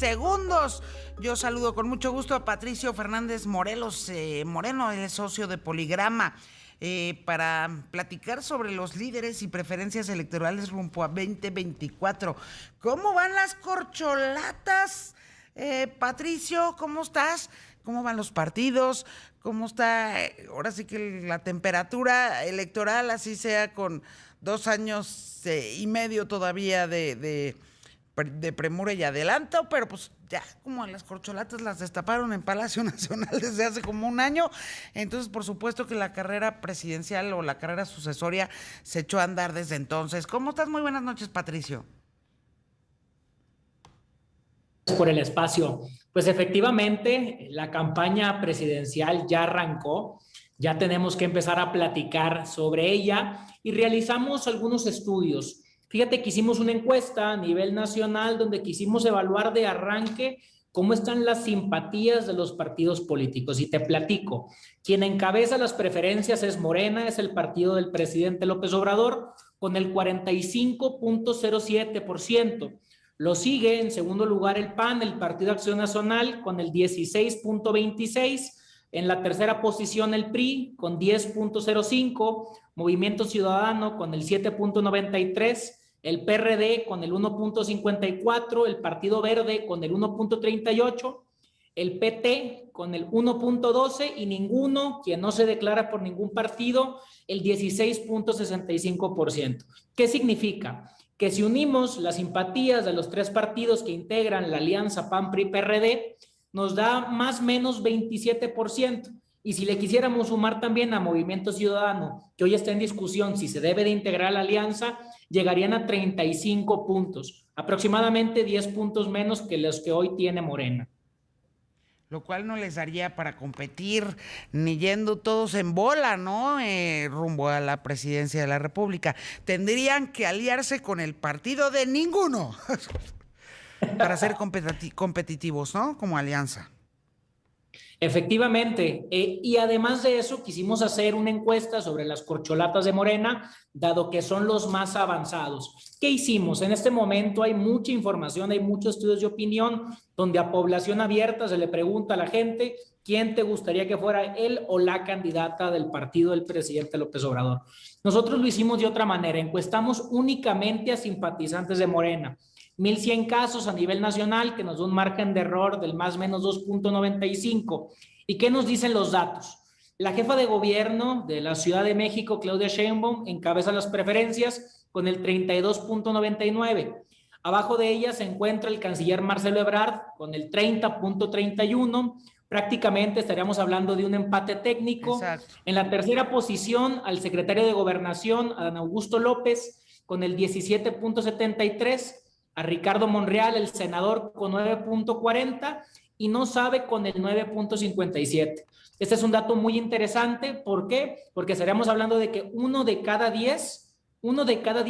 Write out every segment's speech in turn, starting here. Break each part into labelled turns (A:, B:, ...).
A: segundos. Yo saludo con mucho gusto a Patricio Fernández Morelos Moreno, él es socio de Poligrama, para platicar sobre los líderes y preferencias electorales rumbo a 2024. ¿Cómo van las corcholatas? Patricio, ¿cómo estás? ¿Cómo van los partidos? ¿Cómo está ahora sí que la temperatura electoral, así sea con 2 años y medio todavía de premura y adelanto? Pero pues ya como a las corcholatas las destaparon en Palacio Nacional desde hace como 1 año, entonces por supuesto que la carrera presidencial o la carrera sucesoria se echó a andar desde entonces. ¿Cómo estás? Muy buenas noches, Patricio.
B: Por el espacio. Pues efectivamente, la campaña presidencial ya arrancó, ya tenemos que empezar a platicar sobre ella y realizamos algunos estudios. Fíjate que hicimos una encuesta a nivel nacional donde quisimos evaluar de arranque cómo están las simpatías de los partidos políticos. Y te platico, quien encabeza las preferencias es Morena, es el partido del presidente López Obrador, con el 45.07%. Lo sigue en segundo lugar el PAN, el Partido Acción Nacional, con el 16.26%. En la tercera posición el PRI, con 10.05%. Movimiento Ciudadano, con el 7.93%. El PRD, con el 1.54%. El Partido Verde, con el 1.38%. El PT, con el 1.12%. Y ninguno, quien no se declara por ningún partido, el 16.65%. ¿Qué significa? Que si unimos las simpatías de los 3 partidos que integran la alianza PAN-PRI-PRD, nos da más o menos 27%. Y si le quisiéramos sumar también a Movimiento Ciudadano, que hoy está en discusión si se debe de integrar a la alianza, llegarían a 35 puntos, aproximadamente 10 puntos menos que los que hoy tiene Morena.
A: Lo cual no les daría para competir ni yendo todos en bola, ¿no? Rumbo a la presidencia de la República. Tendrían que aliarse con el partido de ninguno para ser competitivos, ¿no? Como alianza.
B: Efectivamente, y además de eso quisimos hacer una encuesta sobre las corcholatas de Morena, dado que son los más avanzados. ¿Qué hicimos? En este momento hay mucha información, hay muchos estudios de opinión, donde a población abierta se le pregunta a la gente quién te gustaría que fuera él o la candidata del partido del presidente López Obrador. Nosotros lo hicimos de otra manera, encuestamos únicamente a simpatizantes de Morena. 1,100 casos a nivel nacional, que nos da un margen de error del más o menos 2.95. ¿Y qué nos dicen los datos? La jefa de gobierno de la Ciudad de México, Claudia Sheinbaum, encabeza las preferencias con el 32.99. Abajo de ella se encuentra el canciller Marcelo Ebrard con el 30.31. Prácticamente estaríamos hablando de un empate técnico.
A: Exacto.
B: En la tercera posición, al secretario de Gobernación, Adán Augusto López, con el 17.73. A Ricardo Monreal, el senador, con 9.40 y no sabe con el 9.57. Este es un dato muy interesante. ¿Por qué? Porque estaríamos hablando de que uno de cada 10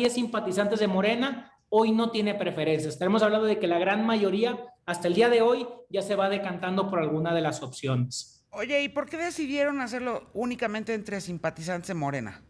B: simpatizantes de Morena hoy no tiene preferencias. Estaremos hablando de que la gran mayoría, hasta el día de hoy, ya se va decantando por alguna de las opciones.
A: Oye, ¿y por qué decidieron hacerlo únicamente entre simpatizantes de Morena?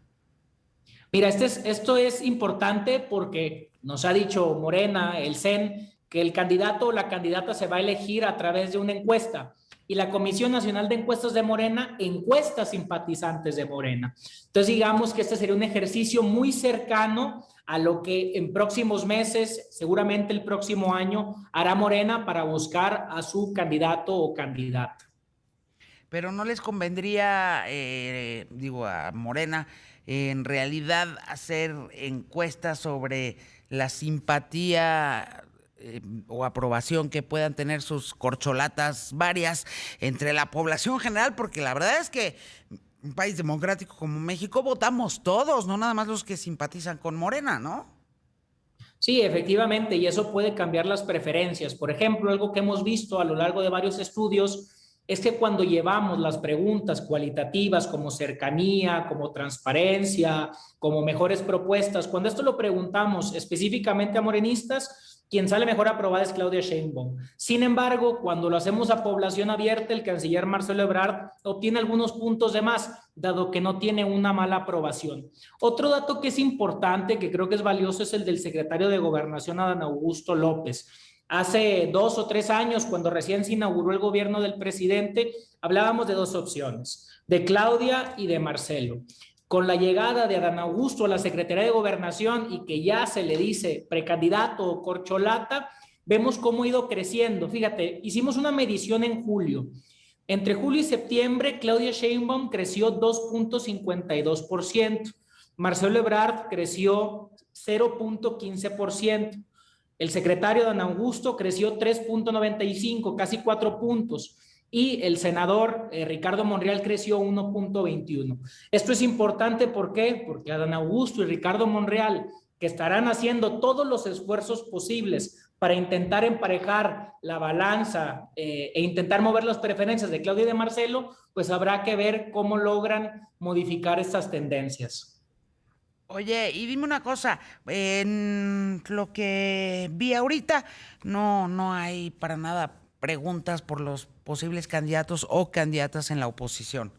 B: Mira, esto es importante porque nos ha dicho Morena, el CEN, que el candidato o la candidata se va a elegir a través de una encuesta. Y la Comisión Nacional de Encuestas de Morena encuesta simpatizantes de Morena. Entonces, digamos que este sería un ejercicio muy cercano a lo que en próximos meses, seguramente el próximo año, hará Morena para buscar a su candidato o candidata.
A: Pero no les convendría, a Morena, en realidad hacer encuestas sobre la simpatía o aprobación que puedan tener sus corcholatas varias entre la población general, porque la verdad es que un país democrático como México votamos todos, no nada más los que simpatizan con Morena, ¿no?
B: Sí, efectivamente, y eso puede cambiar las preferencias. Por ejemplo, algo que hemos visto a lo largo de varios estudios es que cuando llevamos las preguntas cualitativas como cercanía, como transparencia, como mejores propuestas, cuando esto lo preguntamos específicamente a morenistas, quien sale mejor aprobada es Claudia Sheinbaum. Sin embargo, cuando lo hacemos a población abierta, el canciller Marcelo Ebrard obtiene algunos puntos de más, dado que no tiene una mala aprobación. Otro dato que es importante, que creo que es valioso, es el del secretario de Gobernación, Adán Augusto López. Hace 2 o 3 años, cuando recién se inauguró el gobierno del presidente, hablábamos de 2 opciones, de Claudia y de Marcelo. Con la llegada de Adán Augusto a la Secretaría de Gobernación y que ya se le dice precandidato o corcholata, vemos cómo ha ido creciendo. Fíjate, hicimos una medición en julio. Entre julio y septiembre, Claudia Sheinbaum creció 2.52%, Marcelo Ebrard creció 0.15%, el secretario Adán Augusto creció 3.95, casi 4 puntos, y el senador Ricardo Monreal creció 1.21. Esto es importante, ¿por qué? Porque Adán Augusto y Ricardo Monreal, que estarán haciendo todos los esfuerzos posibles para intentar emparejar la balanza e intentar mover las preferencias de Claudia y de Marcelo, pues habrá que ver cómo logran modificar estas tendencias.
A: Oye, y dime una cosa, en lo que vi ahorita, no hay para nada preguntas por los posibles candidatos o candidatas en la oposición.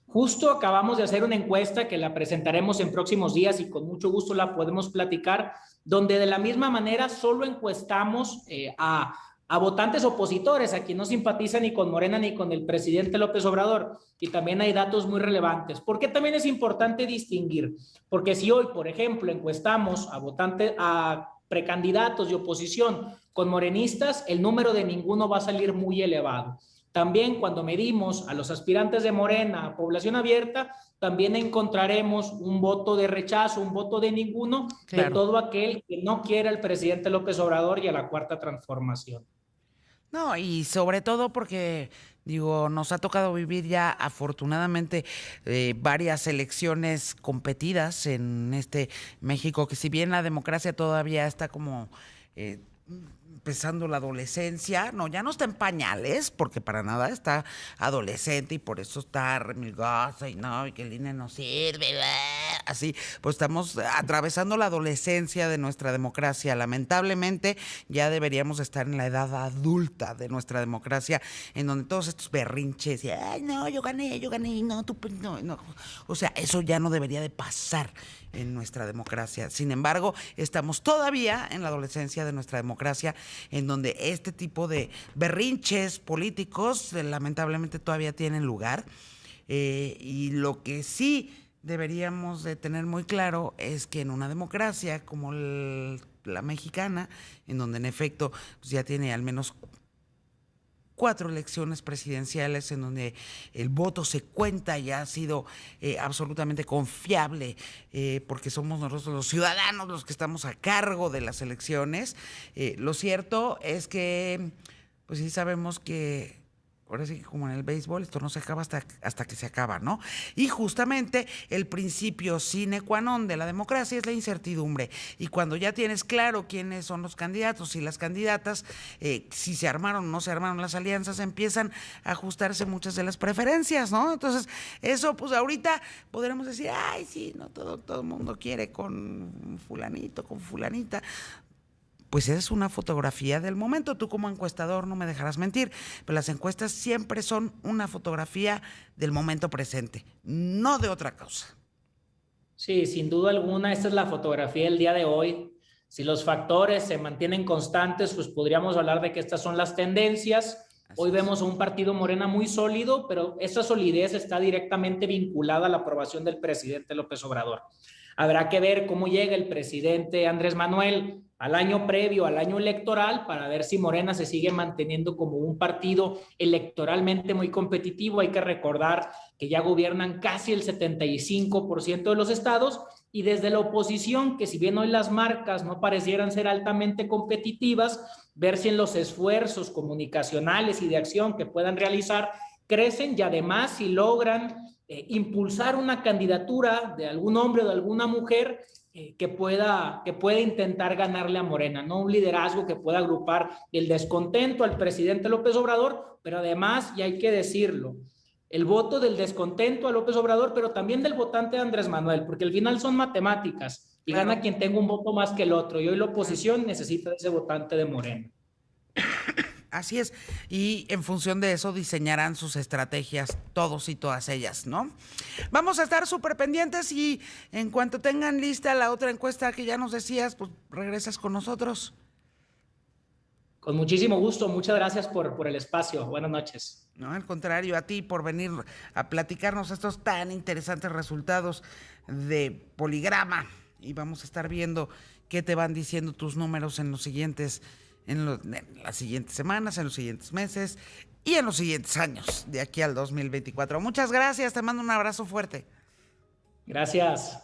B: Justo acabamos de hacer una encuesta que la presentaremos en próximos días y con mucho gusto la podemos platicar, donde de la misma manera solo encuestamos a votantes opositores, a quienes no simpatizan ni con Morena ni con el presidente López Obrador. Y también hay datos muy relevantes. ¿Por qué también es importante distinguir? Porque si hoy, por ejemplo, encuestamos a votantes, a precandidatos de oposición con morenistas, el número de ninguno va a salir muy elevado. También cuando medimos a los aspirantes de Morena a población abierta, también encontraremos un voto de rechazo, un voto de ninguno, claro, de todo aquel que no quiera al presidente López Obrador y a la Cuarta Transformación.
A: No, y sobre todo porque, digo, nos ha tocado vivir ya afortunadamente varias elecciones competidas en este México, que si bien la democracia todavía está como empezando la adolescencia, no, ya no está en pañales, porque para nada está adolescente y por eso está remilgosa y no, y que el INE no sirve, así, pues estamos atravesando la adolescencia de nuestra democracia. Lamentablemente ya deberíamos estar en la edad adulta de nuestra democracia, en donde todos estos berrinches, y, ay, no, yo gané, no, tú, no, o sea, eso ya no debería de pasar en nuestra democracia. Sin embargo, estamos todavía en la adolescencia de nuestra democracia, en donde este tipo de berrinches políticos lamentablemente todavía tienen lugar. Y lo que sí deberíamos de tener muy claro es que en una democracia como la mexicana, en donde en efecto pues ya tiene al menos 4 elecciones presidenciales en donde el voto se cuenta y ha sido absolutamente confiable, porque somos nosotros los ciudadanos los que estamos a cargo de las elecciones. Lo cierto es que, pues sí sabemos que ahora sí que como en el béisbol, esto no se acaba hasta que se acaba, ¿no? Y justamente el principio sine qua non de la democracia es la incertidumbre. Y cuando ya tienes claro quiénes son los candidatos y las candidatas, si se armaron o no se armaron las alianzas, empiezan a ajustarse muchas de las preferencias, ¿no? Entonces, eso, pues ahorita podremos decir, ay, sí, no, todo el mundo quiere con fulanito, con fulanita. Pues esa es una fotografía del momento. Tú como encuestador no me dejarás mentir, pero las encuestas siempre son una fotografía del momento presente, no de otra cosa.
B: Sí, sin duda alguna, esta es la fotografía del día de hoy. Si los factores se mantienen constantes, pues podríamos hablar de que estas son las tendencias. Hoy vemos a un partido Morena muy sólido, pero esa solidez está directamente vinculada a la aprobación del presidente López Obrador. Habrá que ver cómo llega el presidente Andrés Manuel al año previo, al año electoral, para ver si Morena se sigue manteniendo como un partido electoralmente muy competitivo. Hay que recordar que ya gobiernan casi el 75% de los estados, y desde la oposición, que si bien hoy las marcas no parecieran ser altamente competitivas, ver si en los esfuerzos comunicacionales y de acción que puedan realizar crecen, y además si logran impulsar una candidatura de algún hombre o de alguna mujer que pueda intentar ganarle a Morena, ¿no? Un liderazgo que pueda agrupar el descontento al presidente López Obrador, pero además, y hay que decirlo, el voto del descontento a López Obrador, pero también del votante de Andrés Manuel, porque al final son matemáticas y claro, gana quien tenga un voto más que el otro, y hoy la oposición necesita de ese votante de Morena.
A: Así es, y en función de eso diseñarán sus estrategias todos y todas ellas, ¿no? Vamos a estar súper pendientes y en cuanto tengan lista la otra encuesta que ya nos decías, pues regresas con nosotros.
B: Con muchísimo gusto, muchas gracias por el espacio. Buenas noches.
A: No, al contrario, a ti por venir a platicarnos estos tan interesantes resultados de Poligrama. Y vamos a estar viendo qué te van diciendo tus números en en las siguientes semanas, en los siguientes meses y en los siguientes años, de aquí al 2024. Muchas gracias, te mando un abrazo fuerte.
B: Gracias.